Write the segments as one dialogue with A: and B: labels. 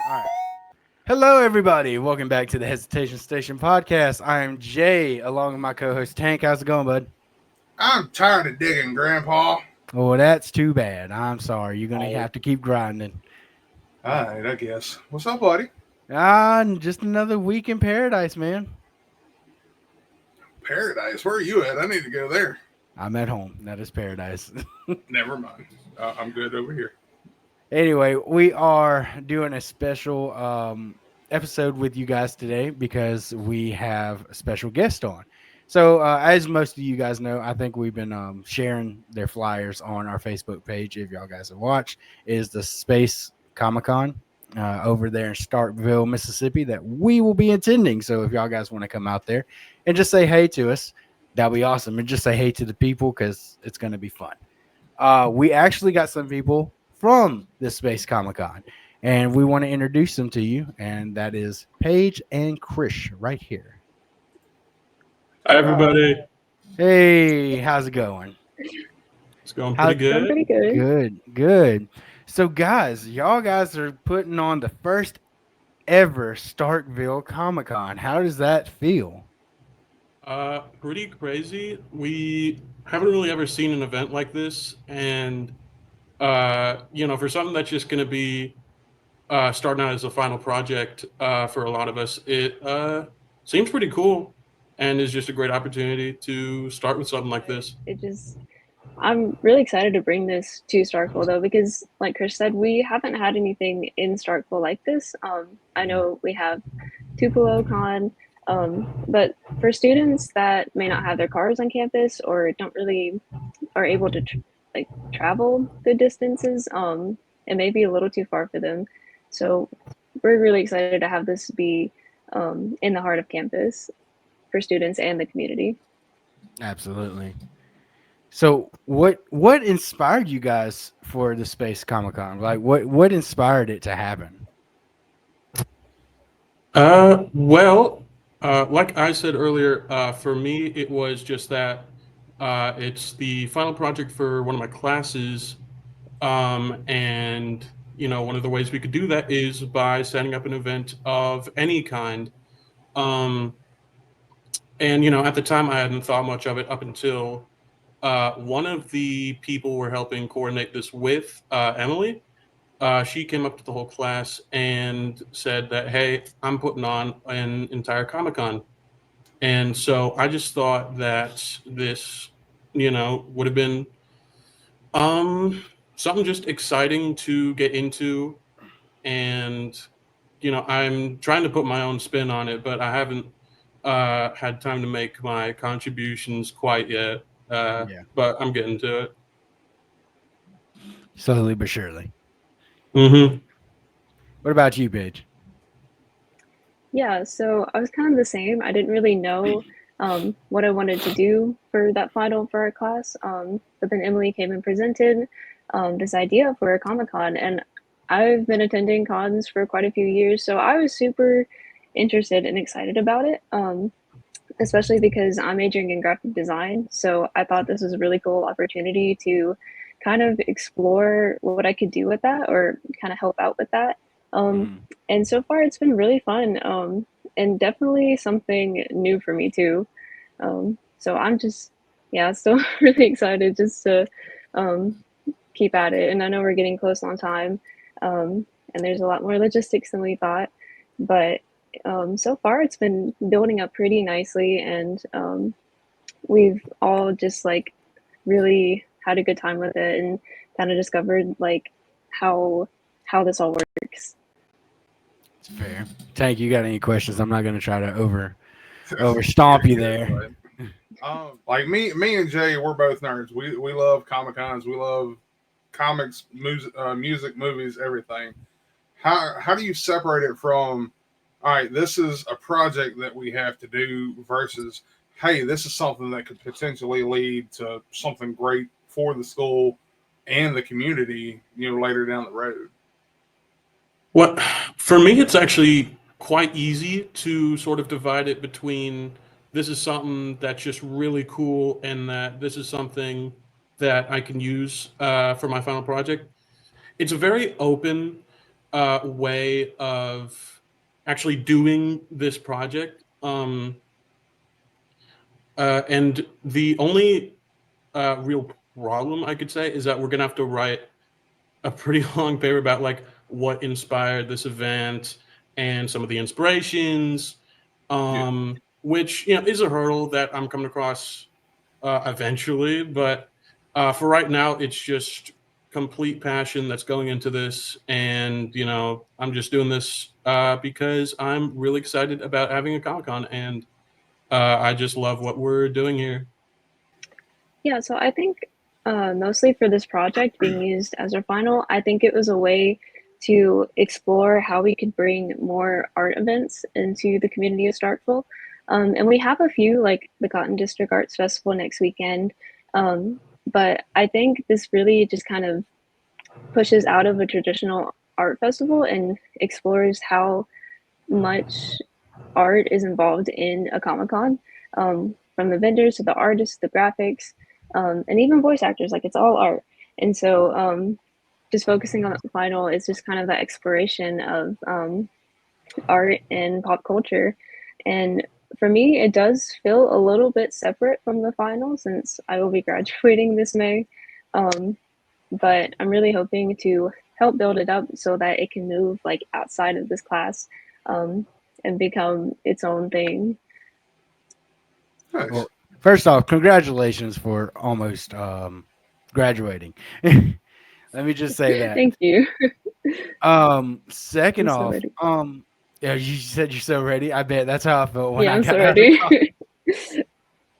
A: All right. Hello, everybody. Welcome back to the Hesitation Station podcast. I am Jay, along with my co-host Tank. How's it going, bud?
B: I'm tired of digging, Grandpa.
A: Oh, that's too bad. I'm sorry. You're gonna
B: Oh,
A: have to keep grinding.
B: all right, I guess. What's up, buddy?
A: Just another week in paradise, man.
B: Paradise. Where are you at? I need to go there.
A: I'm at home. That is paradise.
B: Never mind. I'm good over here.
A: Anyway, we are doing a special episode with you guys today because we have a special guest on. So, as most of you guys know, I think we've been sharing their flyers on our Facebook page. If y'all guys have watched, is the Space Comic Con over there in Starkville, Mississippi, that we will be attending. So, if y'all guys want to come out there and just say hey to us, that'll be awesome. And just say hey to the people because it's going to be fun. We actually got some people from the Space Comic Con, and we want to introduce them to you. And that is Paige and Krish right here.
C: Hi, everybody.
A: Hey, how's it going?
C: It's going
A: How
C: pretty good.
D: Pretty good.
A: good. So, guys, y'all guys are putting on the first ever Starkville Comic Con. How does that feel?
C: Pretty crazy. We haven't really ever seen an event like this, and for something that's just going to be starting out as a final project for a lot of us, it seems pretty cool, and is just a great opportunity to start with something like this.
D: I'm really excited to bring this to Starkville though, because like Chris said, we haven't had anything in Starkville like this. I know we have Tupelo Con, but for students that may not have their cars on campus or don't really are able to travel good distances, it may be a little too far for them. So we're really excited to have this be in the heart of campus for students and the community.
A: Absolutely. So, what inspired you guys for the Space Comic Con? Like, what inspired it to happen?
C: Like I said earlier, for me, it was just that it's the final project for one of my classes. And, one of the ways we could do that is by setting up an event of any kind. Um, and, at the time, I hadn't thought much of it up until one of the people we're helping coordinate this with, Emily. She came up to the whole class and said that, hey, I'm putting on an entire Comic Con. And so I just thought that this, would have been something just exciting to get into. And, I'm trying to put my own spin on it, but I haven't had time to make my contributions quite yet.
A: Yeah,
C: But I'm getting to it.
A: slowly but surely.
C: Mm-hmm.
A: What about you, Paige?
D: Yeah, so I was kind of the same. I didn't really know what I wanted to do for that final for our class. But then Emily came and presented this idea for a Comic Con, and I've been attending cons for quite a few years, so I was super interested and excited about it. Especially because I'm majoring in graphic design, so I thought this was a really cool opportunity to kind of explore what I could do with that or kind of help out with that. Um,
A: Mhm.
D: and so far, it's been really fun, and definitely something new for me too. So I'm just, yeah, still really excited just to um, keep at it. And I know we're getting close on time, and there's a lot more logistics than we thought, but so far it's been building up pretty nicely, and we've all just like really had a good time with it and kind of discovered like how how this all works.
A: It's fair. Tank, you got any questions? I'm not going to try to over stomp you
B: You're
A: there.
B: good, bud. Like me and Jay, we're both nerds. We love Comic Cons. We love comics, music, movies, everything. How do you separate it from? All right, this is a project that we have to do versus, hey, this is something that could potentially lead to something great for the school and the community, later down the road.
C: What For me, it's actually quite easy to sort of divide it between this is something that's just really cool and that this is something that I can use for my final project. It's very open. way of actually doing this project. And the only real problem I could say is that we're gonna have to write a pretty long paper about like what inspired this event and some of the inspirations,
B: Yeah.
C: which is a hurdle that I'm coming across eventually. But for right now, it's just complete passion that's going into this, and I'm just doing this because I'm really excited about having a Comic Con, and I just love what we're doing here.
D: Yeah, so I think mostly for this project being used as our final, I think it was a way to explore how we could bring more art events into the community of Starkville. And we have a few, like the Cotton District Arts Festival next weekend. But I think this really just kind of pushes out of a traditional art festival and explores how much art is involved in a Comic Con, from the vendors to the artists, the graphics, and even voice actors. Like it's all art. And so just focusing on the final is just kind of that exploration of art and pop culture. And for me, it does feel a little bit separate from the final since I will be graduating this May. Um, but I'm really hoping to help build it up so that it can move like outside of this class, um, and become its own thing.
B: Nice.
A: Well, first off, congratulations for almost graduating. Let me just say that.
D: Thank you.
A: Second
D: I'm so
A: off,
D: ready.
A: yeah, you said you're so ready. I bet that's how I felt when
D: Yeah,
A: I
D: I'm so
A: got out of
D: ready.
A: college.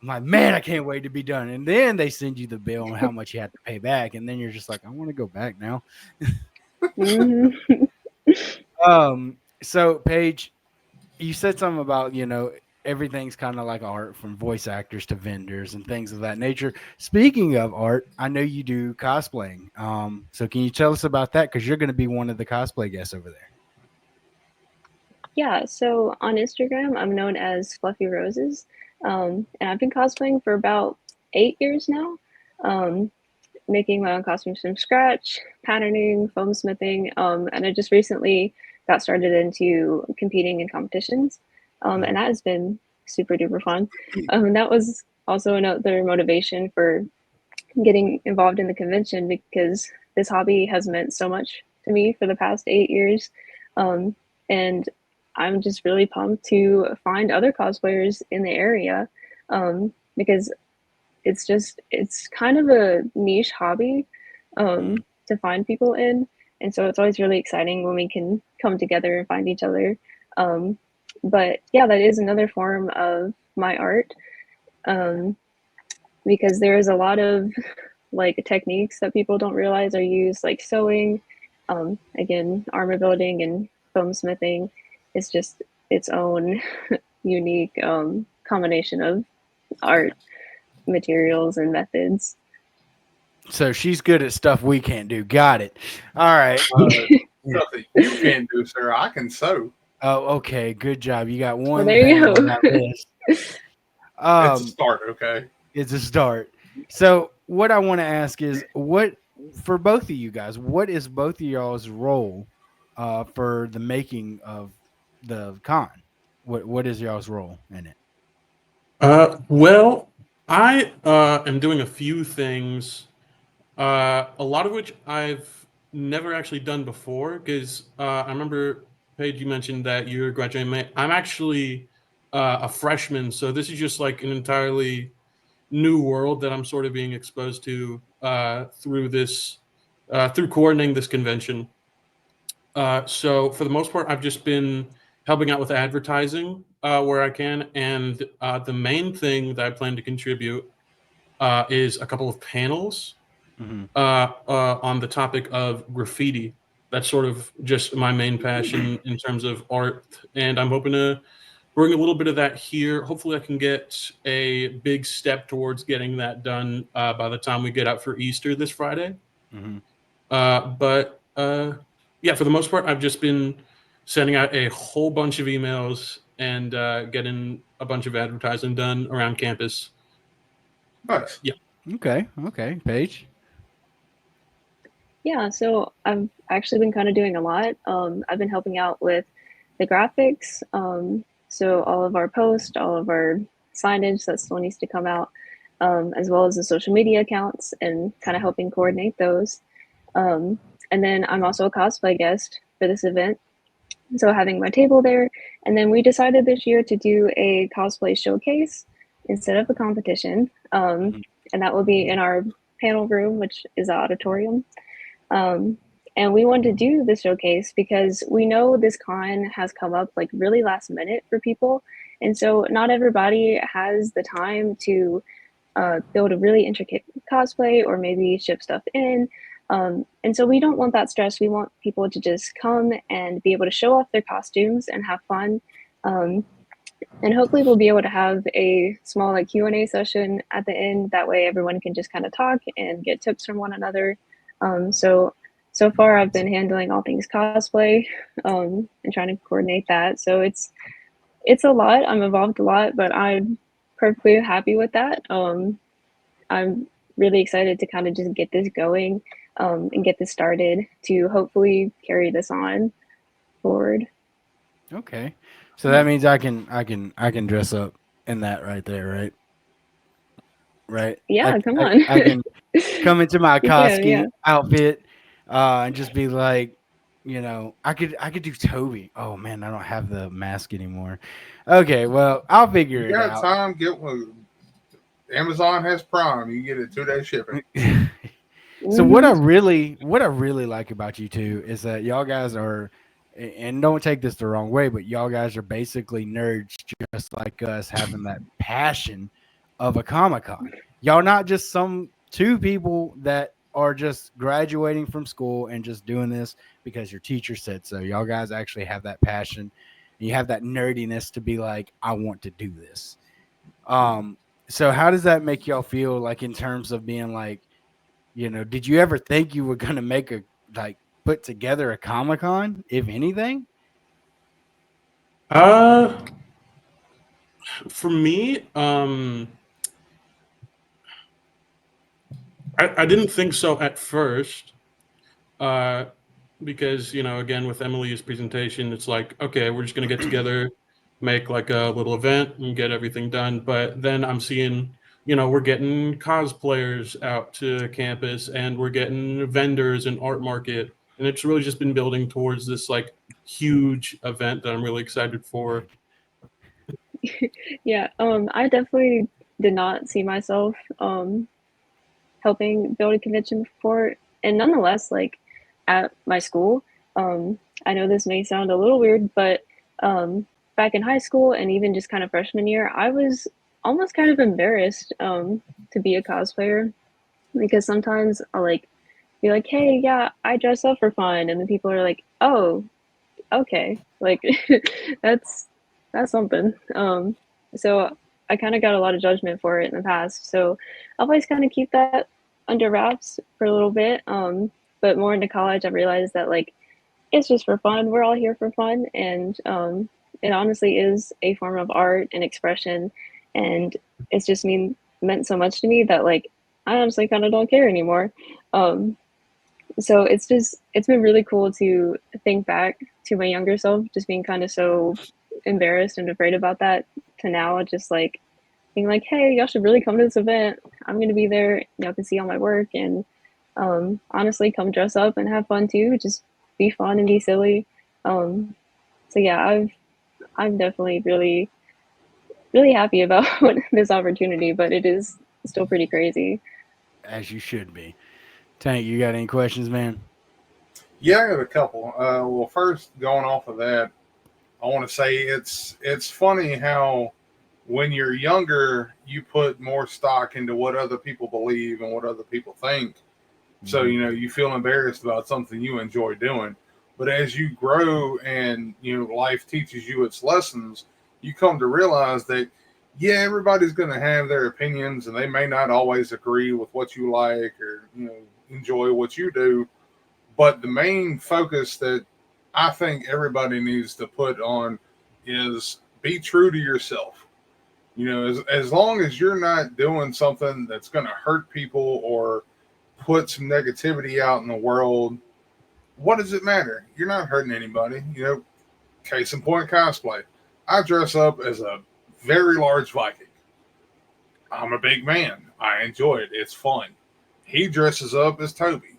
A: I'm like, man, I can't wait to be done. And then they send you the bill and how much you have to pay back, and then you're just like, I want to go back now.
D: Mhm.
A: So Paige, you said something about everything's kind of like art, from voice actors to vendors and things of that nature. Speaking of art, I know you do cosplaying. So can you tell us about that? Because you're going to be one of the cosplay guests over there.
D: Yeah, so on Instagram, I'm known as Fluffy Roses, and I've been cosplaying for about 8 years now. Um, Making my own costumes from scratch, patterning, foam smithing, and I just recently got started into competing in competitions, and that has been super duper fun. That was also another motivation for getting involved in the convention because this hobby has meant so much to me for the past 8 years, and I'm just really pumped to find other cosplayers in the area, because it's kind of a niche hobby, to find people in, and so it's always really exciting when we can come together and find each other. Um, but yeah, that is another form of my art, um, because there is a lot of like techniques that people don't realize are used, like sewing, again, armor building and foam smithing. It's just its own unique combination of art materials and methods.
A: So she's good at stuff we can't do. Got it. All right.
B: Stuff that you can do, sir. I can sew.
A: Oh, okay. Good job. You got
D: Well,
A: one
D: there
A: thing
D: you
A: on
D: go.
A: that list.
B: It's a
A: Um,
B: start, okay?
A: it's a start. So what I want to ask is, what for both of you guys, what is both of y'all's role for the making of the con? What is y'all's role in it?
C: Well, I am doing a few things, a lot of which I've never actually done before. Because I remember, Paige, you mentioned that you're graduating May. I'm actually a freshman, so this is just like an entirely new world that I'm sort of being exposed to through this, through coordinating this convention. So for the most part, I've just been helping out with advertising where I can, and the main thing that I plan to contribute is a couple of panels
A: Hmm.
C: on the topic of graffiti. That's sort of just my main passion in terms of art, and I'm hoping to bring a little bit of that here. Hopefully, I can get a big step towards getting that done by the time we get out for Easter this Friday.
A: Hmm.
C: But yeah, for the most part, I've just been sending out a whole bunch of emails and getting a bunch of advertising done around campus.
B: Nice.
C: Yeah.
A: Okay. Okay. Paige.
D: Yeah, so I've actually been kind of doing a lot. I've been helping out with the graphics, so all of our posts, all of our signage that still needs to come out, as well as the social media accounts and kind of helping coordinate those. Um, and then I'm also a cosplay guest for this event, so having my table there. And then we decided this year to do a cosplay showcase instead of a competition,
A: Mhm.
D: and that will be in our panel room, which is the auditorium. Um, and we wanted to do the showcase because we know this con has come up like really last minute for people. And so not everybody has the time to build a really intricate cosplay or maybe ship stuff in. And so we don't want that stress. We want people to just come and be able to show off their costumes and have fun. Um, and hopefully we'll be able to have a small like Q&A session at the end. That way everyone can just kind of talk and get tips from one another. So far I've been handling all things cosplay, and trying to coordinate that. So it's a lot. I'm involved a lot, but I'm perfectly happy with that. I'm really excited to kind of just get this going, and get this started to hopefully carry this on forward.
A: Okay. So that means I can dress up in that right there, right? Right. I,
D: Yeah, come
A: I,
D: on.
A: I can come into my
D: You can, yeah.
A: Koski outfit, and just be like, I could do Toby. Oh man, I don't have the mask anymore. Okay, well, I'll
B: You
A: figure it
B: got
A: out.
B: time? Get one. Amazon has Prime. You get it 2 day shipping.
A: So what I
D: Hmm.
A: really what I really like about you two is that y'all guys are, and don't take this the wrong way, but y'all guys are basically nerds just like us, having that passion of a Comic Con. Y'all not just some two people that are just graduating from school and just doing this because your teacher said so. Y'all guys actually have that passion and you have that nerdiness to be like, I want to do this. Um, so how does that make y'all feel, like in terms of being like, did you ever think you were gonna make a like put together a Comic Con, if anything?
C: Uh, for me, I didn't think so at first. Uh, because again, with Emily's presentation, it's like, okay, we're just gonna get together, make like a little event, and get everything done. But then I'm seeing, we're getting cosplayers out to campus, and we're getting vendors and art market, and it's really just been building towards this like huge event that I'm really excited for.
D: Yeah, I definitely did not see myself helping build a convention before, and nonetheless, like at my school, I know this may sound a little weird, but um, back in high school and even just kind of freshman year, I was almost kind of embarrassed to be a cosplayer because sometimes I'll like be like, "Hey, yeah, I dress up for fun," and then people are like, "Oh, okay, like that's that's something." So I kind of got a lot of judgment for it in the past. So I'll always kind of keep that under wraps for a little bit. But more into college, I realized that like it's just for fun. We're all here for fun, and it honestly is a form of art and expression, and it's just meant so much to me that like I honestly kind of don't care anymore. Um, so it's been really cool to think back to my younger self just being kind of so embarrassed and afraid about that to now just like being like, hey, y'all should really come to this event. I'm going to be there. Y'all can see all my work and honestly come dress up and have fun too. Just be fun and be silly. um, so yeah, I'm definitely really happy about this opportunity, but it is still pretty crazy.
A: As you should be. Tank, you got any questions, man?
B: Yeah, I got a couple. Well, first, going off of that, I want to say it's funny how when you're younger, you put more stock into what other people believe and what other people think. So
A: Hmm.
B: you feel embarrassed about something you enjoy doing. But as you grow and life teaches you its lessons, you come to realize that yeah, everybody's going to have their opinions, and they may not always agree with what you like or enjoy what you do. But the main focus that I think everybody needs to put on is be true to yourself. As long as you're not doing something that's going to hurt people or put some negativity out in the world, what does it matter? You're not hurting anybody. Case in point, cosplay. I dress up as a very large Viking. I'm a big man. I enjoy it. It's fun. He dresses up as Toby.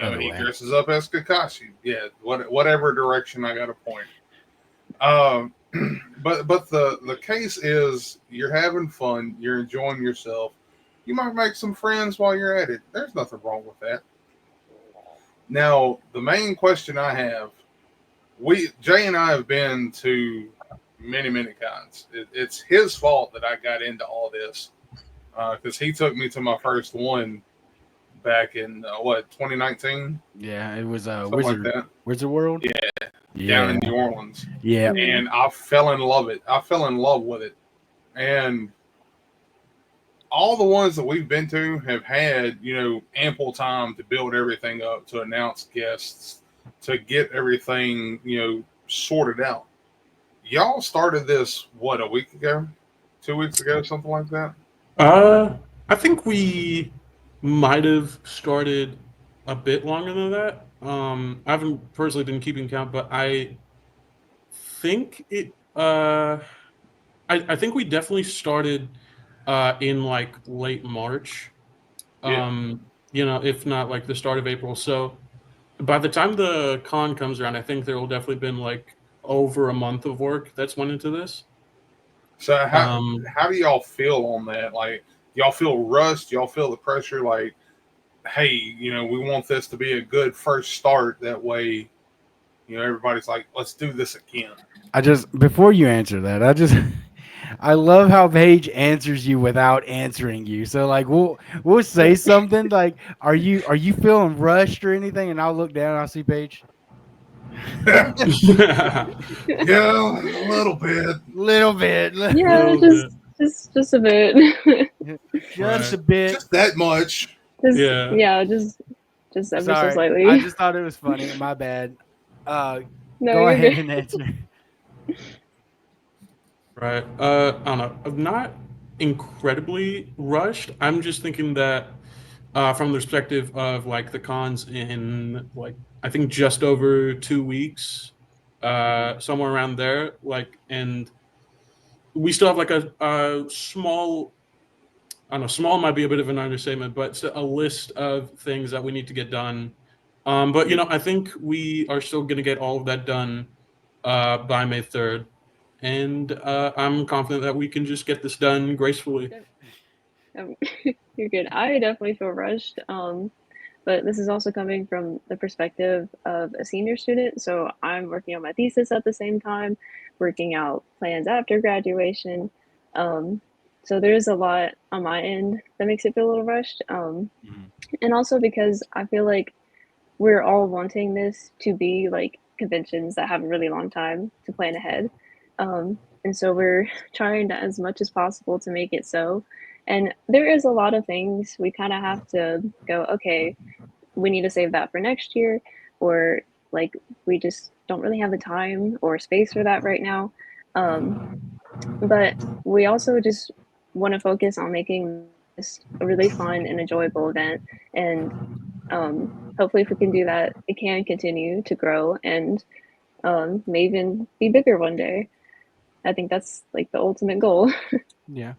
A: Other
B: He
A: way.
B: dresses up as Kakashi. Yeah, whatever direction I got to point. Um, but the case is you're having fun. You're enjoying yourself. You might make some friends while you're at it. There's nothing wrong with that. Now, the main question I have, Jay and I have been to many cons. It's his fault that I got into all this because he took me to my first one back in 2019,
A: Yeah, it was
B: something like that.
A: Wizard World.
B: Yeah, down
A: Yeah,
B: in New Orleans,
A: yeah.
B: and I fell in love it. I fell in love with it, and all the ones that we've been to have had ample time to build everything up, to announce guests, to get everything sorted out. Y'all started this what, a week ago, 2 weeks ago, something like that.
C: Uh, I think we might have started a bit longer than that. I haven't personally been keeping count, but I think it. I think we definitely started in like late March.
B: Yeah.
C: If not like the start of April. So by the time the con comes around, I think there will definitely been like over a month of work that's went into this.
B: So
C: Um,
B: how do y'all feel on that? Like, y'all feel rushed? Y'all feel the pressure? Like, hey, we want this to be a good first start. That way, everybody's like, let's do this again.
A: I just before you answer that, I love how Paige answers you without answering you. So like we'll say something like, "Are you feeling rushed or anything?" And I'll look down and I'll see Paige.
B: Yeah,
C: a
B: a little bit.
A: Little bit,
D: Yeah,
C: little bit,
D: just a bit.
A: just
C: right?
A: a bit.
B: Just that much.
D: Just
C: Yeah,
D: yeah, just ever so
A: Sorry, I
D: slightly.
A: just thought it was funny. My bad. Uh,
D: No,
A: go
D: you're
A: ahead
D: good.
A: and answer.
C: right. I don't know. I'm not incredibly rushed. I'm just thinking that from the perspective of like the cons in like I think just over 2 weeks, somewhere around there. Like, and we still have like a small. I don't know. Small might be a bit of an understatement, but it's a list of things that we need to get done. But I think we are still going to get all of that done by May 3rd, and I'm confident that we can just get this done gracefully.
D: Um, you're good. I definitely feel rushed. But this is also coming from the perspective of a senior student. So I'm working on my thesis at the same time, working out plans after graduation. Um, so there's a lot on my end that makes it feel a little rushed.
A: Mhm.
D: And also because I feel like we're all wanting this to be like conventions that have a really long time to plan ahead. And so we're trying to, as much as possible to make it so. And there is a lot of things we kind of have to go, okay, we need to save that for next year, or like we just don't really have the time or space for that right now. Um, but we also just want to focus on making this a really fun and enjoyable event. And hopefully, if we can do that, it can continue to grow and may even be bigger one day. I think that's like the ultimate goal.
A: Yeah.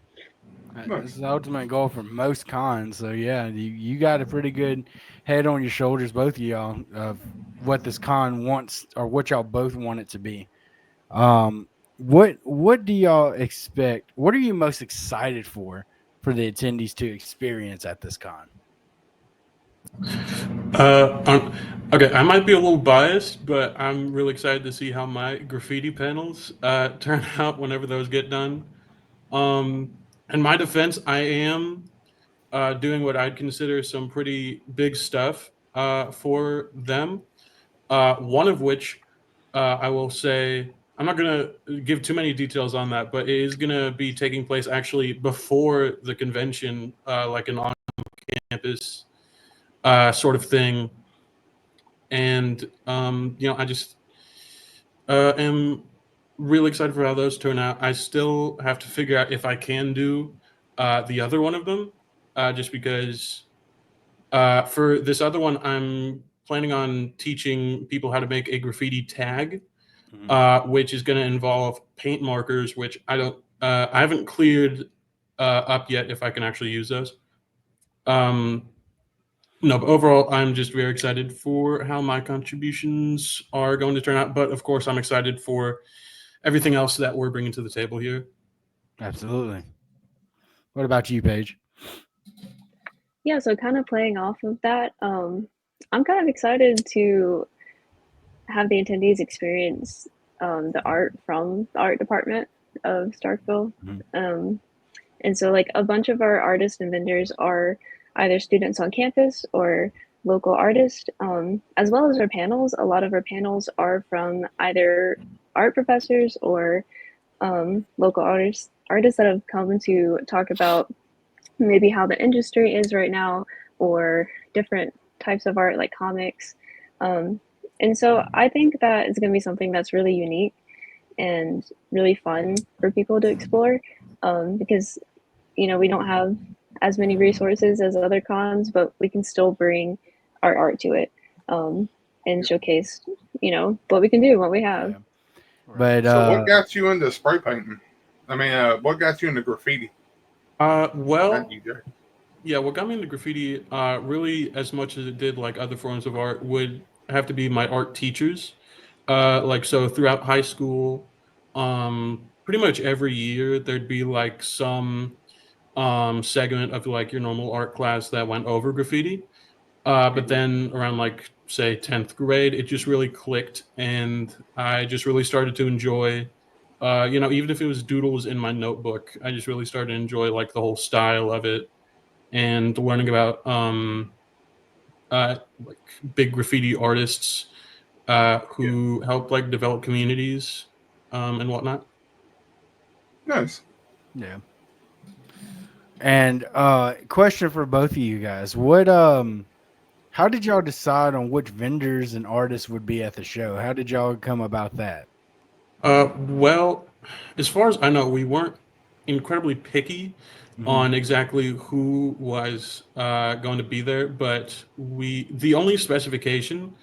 A: This
B: Nice.
A: is the ultimate goal for most cons. So yeah, you got a pretty good head on your shoulders, both of y'all, of what this con wants or what y'all both want it to be. What do y'all expect? What are you most excited for the attendees to experience at this con?
C: Okay, I might be a little biased, but I'm really excited to see how my graffiti panels turn out whenever those get done. In my defense, I am doing what I'd consider some pretty big stuff for them. One of which I will say, I'm not going to give too many details on that, but it is going to be taking place actually before the convention, like an on campus sort of thing. And, I just am really excited for how those turn out. I still have to figure out if I can do the other one of them, just because For this other one, I'm planning on teaching people how to make a graffiti tag,
A: Mhm.
C: which is going to involve paint markers, which I haven't cleared up yet if I can actually use those. Um, no, but overall, I'm just very excited for how my contributions are going to turn out. But of course, I'm excited for everything else that we're bringing to the table here.
A: Absolutely. What about you, Paige?
D: Yeah, so kind of playing off of that, I'm kind of excited to have the attendees experience the art from the art department of Starkville.
A: Mhm.
D: Um, and so, like, a bunch of our artists and vendors are either students on campus or local artists, as well as our panels. A lot of our panels are from either art professors or local artists that have come to talk about maybe how the industry is right now or different types of art like comics. Um, and so I think that it's going to be something that's really unique and really fun for people to explore because, you know, we don't have as many resources as other cons, but we can still bring our art to it and showcase, you know, what we can do, what we have.
A: Yeah.
E: Right.
A: But
B: So what got you into spray painting? I mean, what got you into graffiti? Not
C: Well,
B: you, Jay.
C: yeah, what got me into graffiti, really, as much as it did like other forms of art, would have to be my art teachers. Like so, throughout high school, pretty much every year there'd be like some segment of like your normal art class that went over graffiti. But then around like say 10th grade, it just really clicked, and I just really started to enjoy. Even if it was doodles in my notebook, I just really started to enjoy like the whole style of it and learning about like big graffiti artists
B: Yeah.
C: who help like develop communities and whatnot.
B: Nice.
A: yeah. And question for both of you guys. What how did y'all decide on which vendors and artists would be at the show? How did y'all come about that?
C: Well, as far as I know, we weren't incredibly picky
A: Hmm.
C: on exactly who was going to be there, but the only specification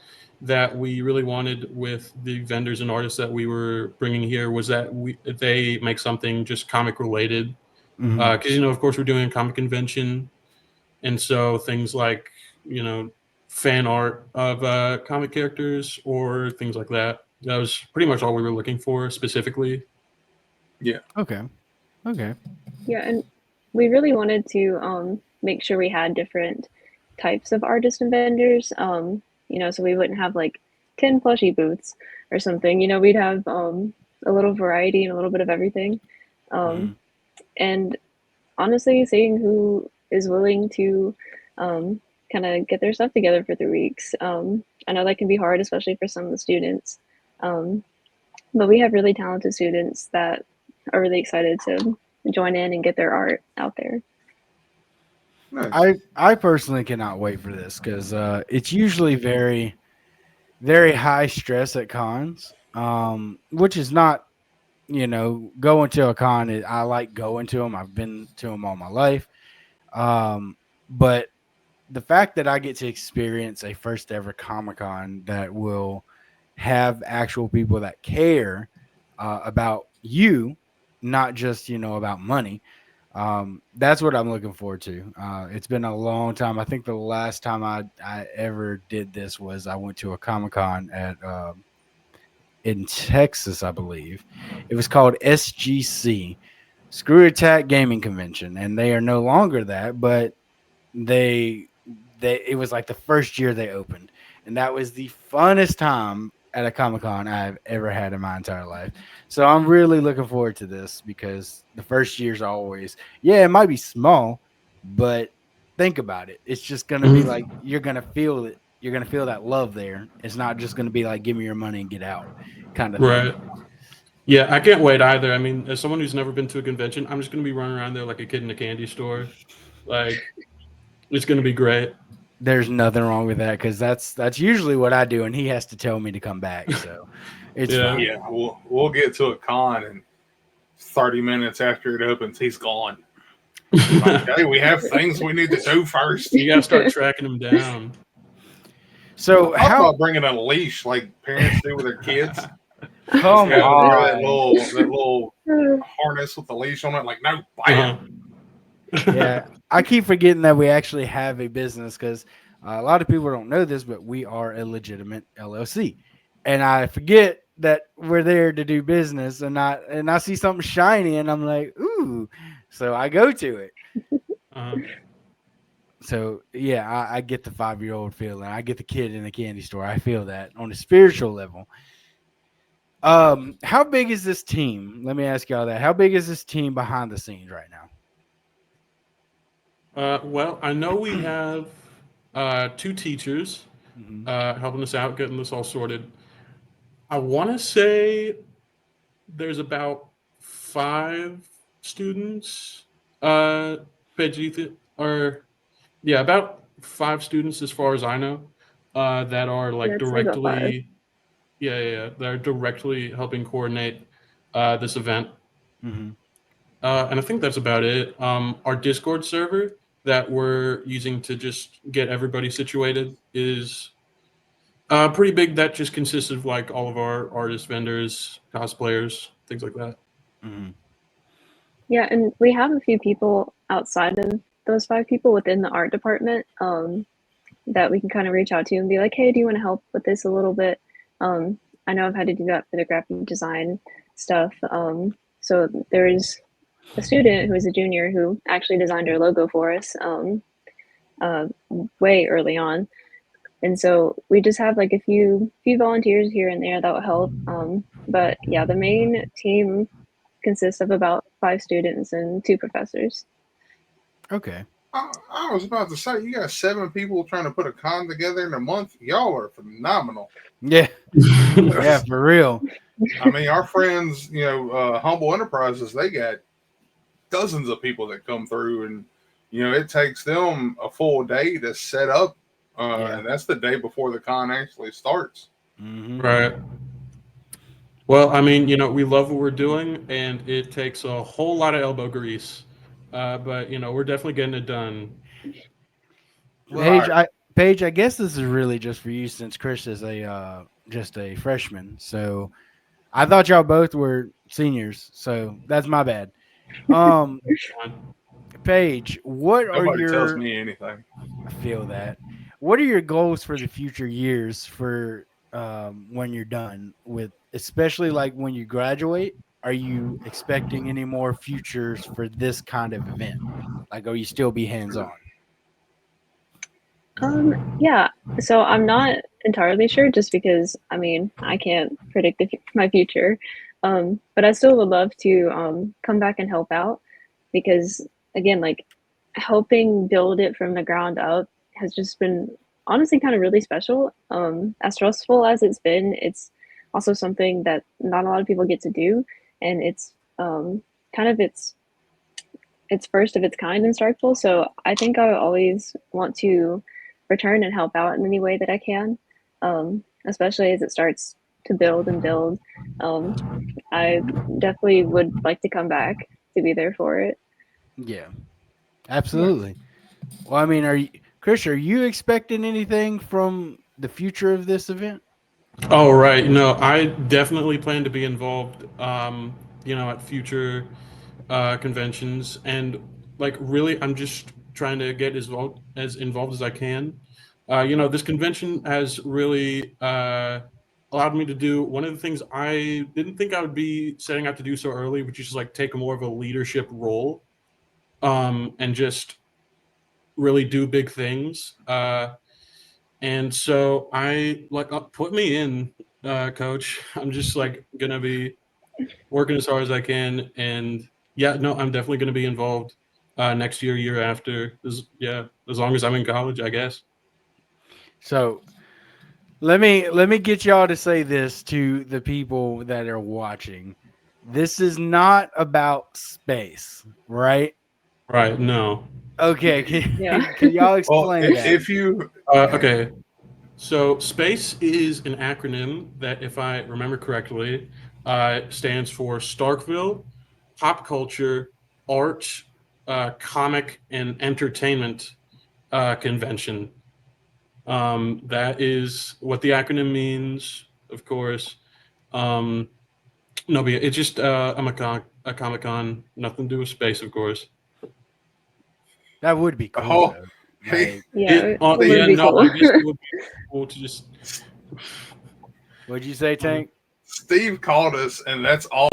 C: that we really wanted with the vendors and artists that we were bringing here was that they make something just comic related.
A: Hmm.
C: Because of course, we're doing a comic convention, and so things like you know fan art of comic characters or things like that. That was pretty much all we were looking for specifically.
B: Yeah.
A: Okay. Okay.
D: Yeah, and we really wanted to make sure we had different types of artists and vendors. You know, so we wouldn't have like 10 plushie booths or something. You know, we'd have a little variety and a little bit of everything.
A: Hmm.
D: Um, and honestly, seeing who is willing to kind of get their stuff together for 3 weeks. I know that can be hard, especially for some of the students. Um, but we have really talented students that are really excited to join in and get their art out there.
B: Nice.
A: I personally cannot wait for this because it's usually very high stress at cons, which is not going to a con. I like going to them. I've been to them all my life, but the fact that I get to experience a first ever Comic Con that will have actual people that care about you, not just about money. That's what I'm looking forward to. It's been a long time. I think the last time I ever did this was I went to a Comic Con at in Texas, I believe. It was called SGC, Screw Attack Gaming Convention, and they are no longer that, but they it was like the first year they opened, and that was the funnest time at a Comic Con I've ever had in my entire life. So I'm really looking forward to this because the first year's always, yeah, it might be small, but think about it. It's just gonna be like
C: Mhm.
A: you're gonna feel it. You're gonna feel that love there. It's not just gonna be like give me your money and get out kind of thing.
C: Right. Yeah, I can't wait either. I mean, as someone who's never been to a convention, I'm just going to be running around there like a kid in a candy store. Like, it's going to be great.
A: There's nothing wrong with that because that's usually what I do, and he has to tell me to come back, so it's
C: Yeah.
A: fine.
B: Yeah. We'll get to a con and 30 minutes after it opens, he's gone. Like, hey, we have things we need to do first.
C: You gotta start tracking them down.
A: So
B: I thought
A: how?
B: about bringing a leash like parents do with their kids.
A: Come
B: Yeah, wear that
A: on.
B: little harness with the leash on it. Like, no, bam.
C: Uh-huh.
A: Yeah, I keep forgetting that we actually have a business because a lot of people don't know this, but we are a legitimate LLC, and I forget that we're there to do business, and I see something shiny, and I'm like, ooh, so I go to it.
C: Uh-huh.
A: So yeah, I get the 5-year-old feeling. I get the kid in the candy store. I feel that on a spiritual level. How big is this team? Let me ask y'all that. How big is this team behind the scenes right now?
C: Well, I know we have two teachers
A: Hmm.
C: helping us out, getting this all sorted. I want to say there's about 5 students. Paige, or yeah, about 5 students as far as I know, that are
D: Yeah,
C: like
D: I'd say about 5.
C: directly, yeah, they're directly helping coordinate this event.
A: Hmm.
C: And I think that's about it. Our Discord server that we're using to just get everybody situated is pretty big. That just consists of like all of our artists, vendors, cosplayers, things like that.
A: Hmm.
D: Yeah, and we have a few people outside of those 5 people within the art department that we can kind of reach out to and be like, hey, do you want to help with this a little bit? Um, I know I've had to do that for the graphic design stuff. So there is a student who is a junior who actually designed our logo for us uh, way early on. And so we just have like a few volunteers here and there that will help. But yeah, the main team consists of about 5 students and 2 professors.
A: Okay.
B: I was about to say, you got 7 people trying to put a con together in a month. Y'all are phenomenal.
A: Yeah. Yeah, for real.
B: I mean, our friends, Humble Enterprises, they got dozens of people that come through, and it takes them a full day to set up,
A: Yeah.
B: and that's the day before the con actually starts.
A: Hmm.
C: Right. Well, I mean, we love what we're doing, and it takes a whole lot of elbow grease. But we're definitely getting it done.
A: Paige,
B: Right.
A: I guess this is really just for you since Chris is a just a freshman. So I thought y'all both were seniors. So that's my bad. Um, Paige, what are
B: Nobody tells
A: your
B: me anything.
A: I feel that. What are your goals for the future years for when you're done with, especially like when you graduate? Are you expecting any more futures for this kind of event? Like, are you still be hands on?
D: Yeah, so I'm not entirely sure just because I mean I can't predict my future, but I still would love to come back and help out because again, like helping build it from the ground up has just been honestly kind of really special. As stressful as it's been, it's also something that not a lot of people get to do, and it's kind of it's first of its kind in Starkville. So I think I always want to return and help out in any way that I can, especially as it starts to build and build. Um, I definitely would like to come back to be there for it.
A: Yeah,
B: Yeah.
A: absolutely. Well, I mean, Chris? Are you expecting anything from the future of this event?
C: Oh, right. No, I definitely plan to be involved, at future conventions. And, like, really, I'm just trying to get as involved as I can. This convention has really allowed me to do one of the things I didn't think I would be setting out to do so early, which is just, like, take more of a leadership role, and just really do big things. And so I like put me in, coach. I'm just like gonna be working as hard as I can, and yeah, no, I'm definitely gonna be involved next year, year after. Yeah, as long as I'm in college, I guess.
A: So let me get y'all to say this to the people that are watching. This is not about space, right?
C: Right? No.
A: Okay,
D: Yeah.
A: can y'all
B: Well,
A: explain that?
B: if you,
C: Okay. So SPACE is an acronym that, if I remember correctly, stands for Starkville, Pop Culture, Art, comic and entertainment convention. That is what the acronym means, of course. No, but it's just a Comic Con, nothing to do with space, of course.
A: That would be cool
B: Oh,
A: though.
B: hey,
A: Like,
D: Yeah,
C: It,
D: it
C: yeah,
D: would be
C: no,
D: cool.
C: I guess it would be cool to just.
A: what'd you say, Tank?
B: Steve called us, and that's all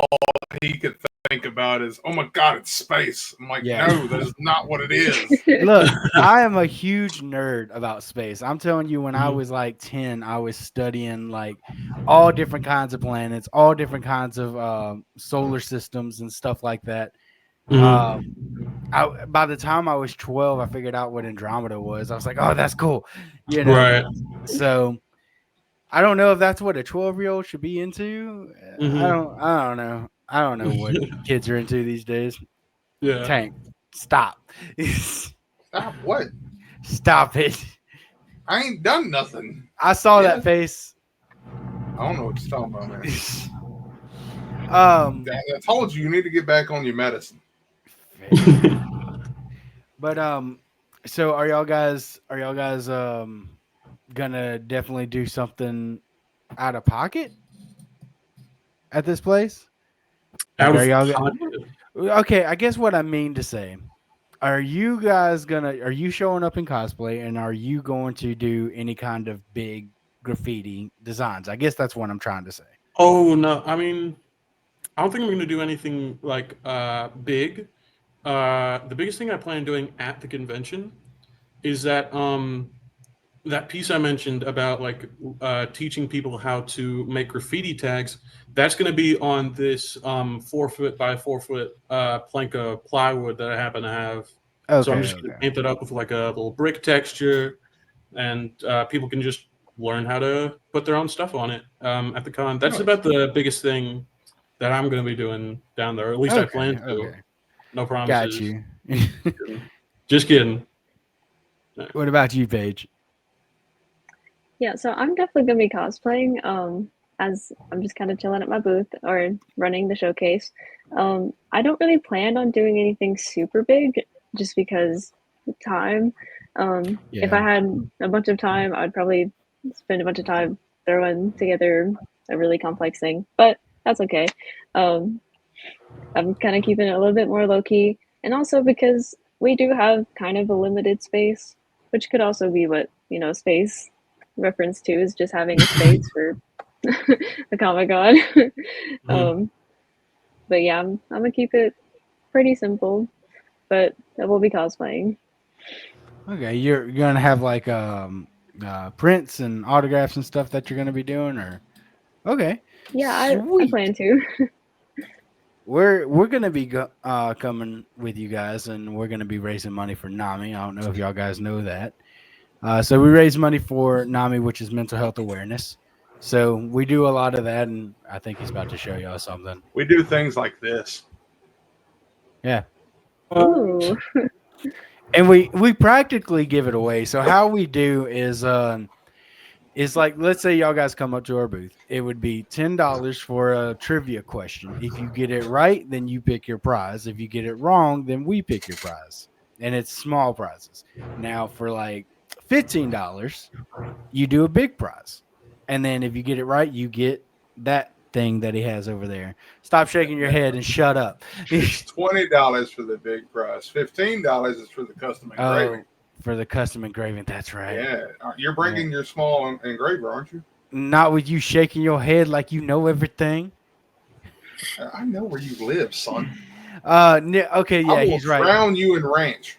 B: he could think about is, oh my God, it's space. I'm like,
A: Yeah.
B: no, that is not what it is.
A: Look, I am a huge nerd about space. I'm telling you, when I
C: Mhm.
A: was like 10, I was studying like all different kinds of planets, all different kinds of solar systems and stuff like that.
C: Mhm.
A: Um, by the time I was 12, I figured out what Andromeda was. I was like, oh, that's cool. You know,
C: Right.
A: so I don't know if that's what a 12-year-old should be into.
C: Mhm.
A: I don't know. I don't know what kids are into these days.
C: Yeah.
A: Tank, stop.
B: Stop, what?
A: Stop it.
B: I ain't done nothing.
A: I saw
B: Yeah.
A: that face.
B: I don't know what you're talking about, man.
A: um
B: I told you need to get back on your medicine.
A: but so are y'all guys gonna definitely do something out of pocket at this place? Like,
C: Out
A: are
C: of
A: y'all
C: pocket.
A: okay? I guess what I mean to say, are you guys are you showing up in cosplay, and are you going to do any kind of big graffiti designs? I guess that's what I'm trying to say.
C: Oh no, I mean, I don't think I'm gonna do anything like big. The biggest thing I plan on doing at the convention is that piece I mentioned about like teaching people how to make graffiti tags. That's going to be on this 4 foot by 4 foot plank of plywood that I happen to have. So I'm
A: Okay,
C: just going to
A: okay,
C: paint that up with like a little brick texture, and people can just learn how to put their own stuff on it at the con. That's
B: Nice.
C: about the biggest thing that I'm going to be doing down there, or at least I
A: okay,
C: plan to.
A: okay.
C: No
A: Got
C: promises.
A: you.
C: Just kidding.
A: What about you, Paige?
D: Yeah, so I'm definitely gonna be cosplaying. As I'm just kind of chilling at my booth or running the showcase. I don't really plan on doing anything super big, just because time. If I
A: Yeah.
D: had a bunch of time, I'd probably spend a bunch of time throwing together a really complex thing, but that's okay. Um, I'm kind of keeping it a little bit more low key, and also because we do have kind of a limited space, which could also be what space reference to is just having a space for a Comic Con.
C: Mhm.
D: um, but yeah, I'm gonna keep it pretty simple, but I will be cosplaying.
A: Okay, you're gonna have like prints and autographs and stuff that you're gonna be doing, or okay,
D: Yeah, I
A: sweet.
D: plan to.
A: We're gonna be coming with you guys, and we're gonna be raising money for NAMI. I don't know if y'all guys know that. So we raise money for NAMI, which is mental health awareness. So we do a lot of that, and I think he's about to show y'all something.
B: We do things like this.
A: Yeah,
D: Ooh.
A: and we practically give it away. So how we do is like, let's say y'all guys come up to our booth. It would be $10 for a trivia question. If you get it right, then you pick your prize. If you get it wrong, then we pick your prize. And it's small prizes. Now for like $15, you do a big prize. And then if you get it right, you get that thing that he has over there. Stop shaking your head and shut up.
B: It's $20 for the big prize. $15 is for the custom engraving.
A: Oh, for the custom engraving. That's right.
B: Yeah, you're
A: Yeah.
B: bringing your small engraver, aren't you?
A: Not with you shaking your head like you know everything.
B: I know where you live, son.
A: Okay,
B: I
A: yeah,
B: will
A: he's right.
B: drown you in ranch.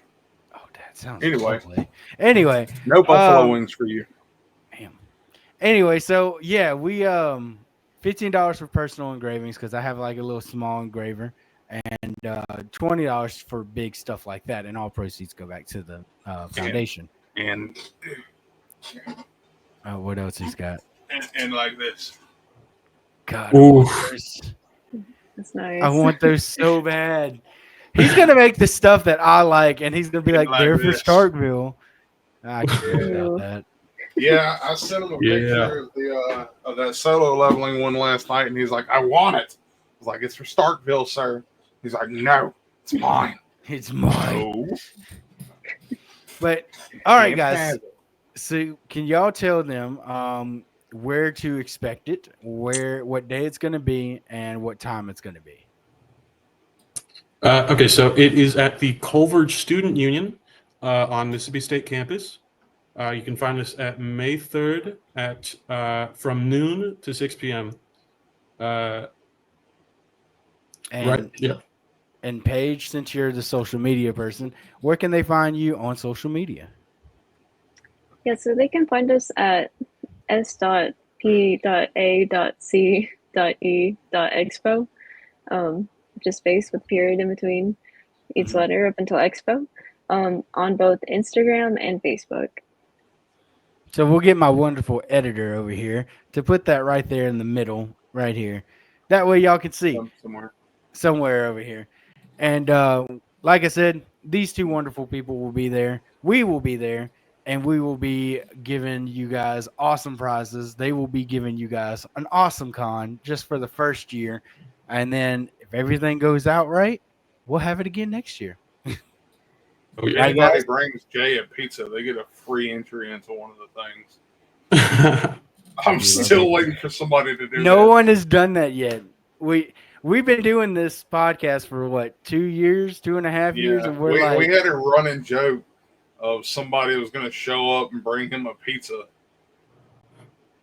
A: Oh, that sounds
B: Anyway,
A: lovely. Anyway,
B: no buffalo wings for you.
A: damn. Anyway, so yeah, we $15 for personal engravings because I have like a little small engraver, and $20 for big stuff like that, and all proceeds go back to the
B: And
A: foundation.
B: and
A: What else he's got?
B: and like this.
A: God,
C: Oof.
D: That's
A: I
D: nice.
A: want those so bad. He's gonna make the stuff that I like, and he's gonna be
B: And
A: like,
B: like
A: "They're for
B: this.
A: Starkville." I can do without
D: Ooh.
A: that.
B: Yeah, I sent him a
C: Yeah.
B: picture of the of that solo leveling one last night, and he's like, "I want it." I was like, "It's for Starkville, sir." He's like, "No, it's mine."
A: It's mine.
B: No,
A: But all right,
B: can't
A: guys.
B: have it.
A: So can y'all tell them where to expect it, what day it's going to be, and what time it's going to be?
C: Okay, so it is at the Culver Student Union on Mississippi State campus. You can find us at May 3rd at from noon to 6 p.m. Right?
A: And
C: Yeah.
A: and Paige, since you're the social media person, where can they find you on social media?
D: Yeah, so they can find us at S.P.A.C.E just space with period in between each
A: Mhm.
D: letter up until Expo, on both Instagram and Facebook.
A: So we'll get my wonderful editor over here to put that right there in the middle, right here. That way y'all can see
B: Somewhere.
A: somewhere over here. And like I said, these two wonderful people will be there. We will be there, and we will be giving you guys awesome prizes. They will be giving you guys an awesome con just for the first year. And then if everything goes out right, we'll have it again next year.
C: Oh
B: If
C: yeah.
A: Right,
B: anybody
A: guys?
B: brings Jay a pizza, they get a free entry into one of the things.
C: Oh,
B: I'm
A: Love
B: still
A: it.
B: waiting for somebody to do
A: No
B: that.
A: one has done that yet. We've been doing this podcast for what, 2 years, 2.5 years,
B: Yeah,
A: and we're
B: we
A: like,
B: had a running joke of somebody was going to show up and bring him a pizza.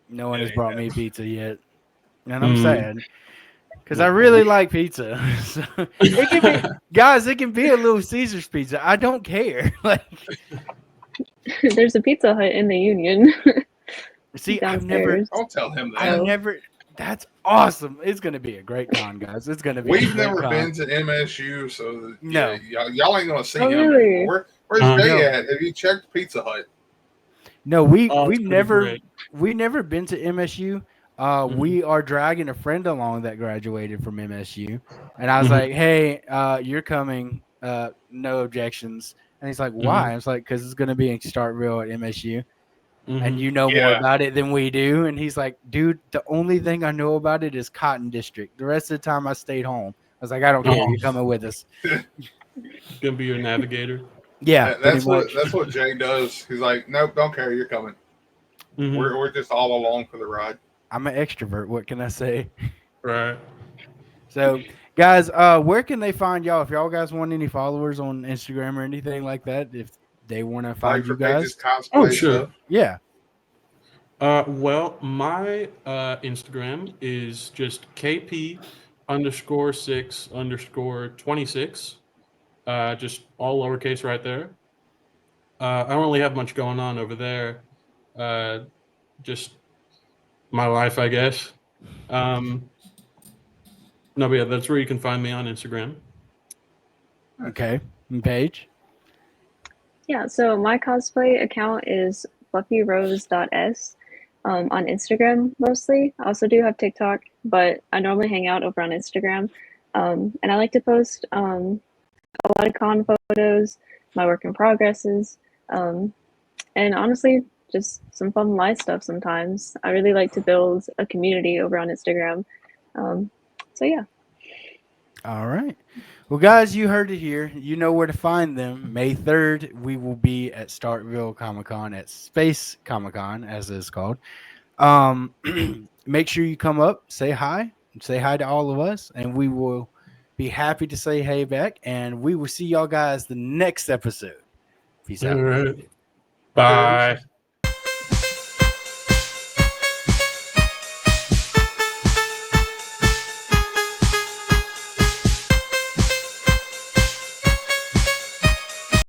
A: no one
B: And
A: has
B: he
A: brought me
B: has.
A: pizza yet, and I'm
C: mm.
A: sad because I really like pizza. So it can be, guys, it can be a little Caesar's pizza. I don't care. Like,
D: There's a Pizza Hut in the Union
A: see,
D: downstairs.
B: Don't tell him
A: I've
B: that.
D: So
A: never. That's awesome. It's gonna be a great con, guys. It's gonna be a
B: We've
A: great
B: never
A: con.
B: been to MSU, so yeah,
A: No,
B: y'all ain't going to see
D: oh
B: him anymore.
D: really?
B: Where's Jay
A: no,
B: at? Have you checked Pizza Hut?
A: no.
C: Oh, it's pretty great.
A: We never been to MSU.
C: Mhm.
A: We are dragging a friend along that graduated from MSU, and I was
C: Mhm.
A: like, "Hey, you're coming. No objections." And he's like, "Why?"
C: Mhm.
A: I was like, "Because it's gonna be in Starkville at MSU, and
C: Mhm.
A: you know more
B: Yeah.
A: about it than we do." And he's like, "Dude, the only thing I know about it is Cotton District. The rest of the time, I stayed home." I was like, "I don't care.
C: Oh,
A: You're coming with us."
C: gonna be your navigator.
A: Yeah, pretty much.
B: That's what Jay does. He's like, nope, don't care. You're coming.
C: Mhm.
B: We're just all along for the ride.
A: I'm an extrovert. What can I say?
C: Right.
A: So, guys, where can they find y'all? If y'all guys want any followers on Instagram or anything like that, if they want to
B: Like
A: find
B: for
A: you guys,
B: Paige's
C: Oh,
B: cosplay
C: sure.
B: stuff.
A: yeah.
C: Well, my Instagram is just KP _6 _26. Just all lowercase right there. I don't really have much going on over there. Uh, just my life, I guess. Um, no, but yeah, that's where you can find me on Instagram.
A: Okay. And Paige.
D: Yeah, so my cosplay account is fluffyrose.s on Instagram mostly. I also do have TikTok, but I normally hang out over on Instagram. And I like to post a lot of con photos, my work in progresses, um, and honestly, just some fun life stuff sometimes. I really like to build a community over on Instagram. Um, so yeah.
A: All right. Well, guys, you heard it here. You know where to find them. May 3rd, we will be at Starkville Comic Con at Space Comic Con, as it's called. Um, make sure you come up, say hi to all of us, and we will be happy to say hey back. And we will see y'all guys the next episode. Peace
C: All
A: out.
C: right.
B: Peace.
C: Bye.